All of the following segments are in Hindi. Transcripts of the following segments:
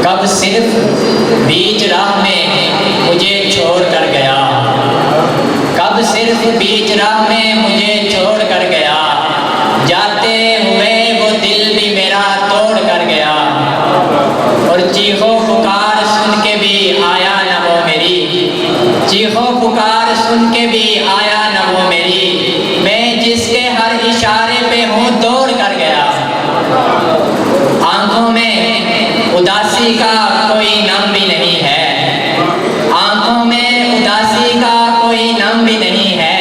कब सिर्फ बीच राह में मुझे छोड़ कर गया, कब सिर्फ बीच राह में मुझे छोड़ कर गया, जाते हुए वो दिल भी मेरा तोड़ कर गया। और चीखो पुकार सुन के भी आया न वो मेरी, चीखो पुकार सुन के भी आया न वो मेरी, मैं जिसके हर इशारे पे हूँ दौड़ कर गया। आंखों में उदासी का कोई नाम भी नहीं है, आंखों में उदासी का कोई नाम भी नहीं है,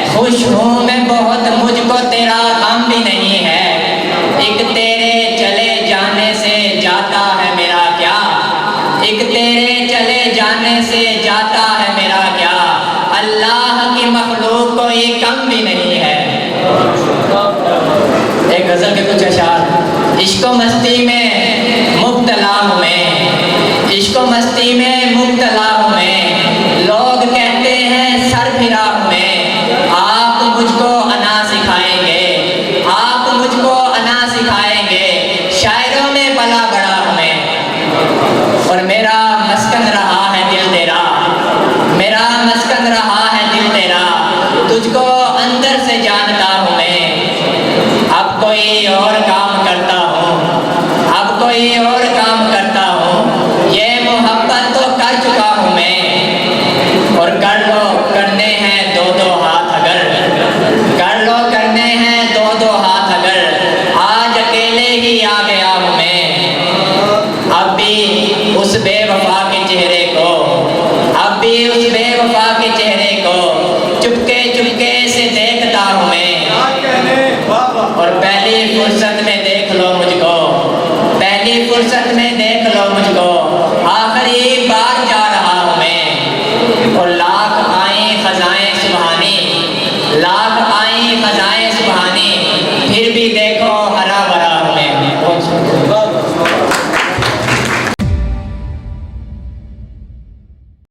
खुश हूँ मैं बहुत मुझको तेरा काम भी नहीं है। एक तेरे चले जाने से जाता है मेरा क्या, एक तेरे चले जाने से जाता है मेरा क्या, अल्लाह की मखलूक कोई कम भी नहीं है। एक गजल के कुछ अशार। इश्को मस्ती में मुब्तला हूँ मैं, इश्को मस्ती में मुब्तला हूँ मैं, लोग कहते हैं सर फिरा हूँ मैं, आप मुझको अना सिखाएंगे, आप मुझको अना सिखाएंगे, शायरों में पला बड़ा हूँ मैं। और मेरा मस्कन रहा है दिल तेरा, मेरा मस्कन रहा है दिल तेरा, तुझको अंदर से जानता हूँ मैं। अब कोई और काम करता हूँ, अब कोई और काम करता हूँ, ये मोहब्बत तो कर चुका हूँ मैं। और कर लो करने हैं दो दो हाथ अगर, कर लो करने हैं दो दो हाथ अगर, आज अकेले ही आ गया हूँ मैं। अब भी उस बेवफा के चेहरे को, अब भी उस बेवफा के चेहरे को चुपके चुपके से देखता हूँ मैं। और पहली फुर्सत में देख लो मुझको, पहली फुर्सत में देख लो मुझको,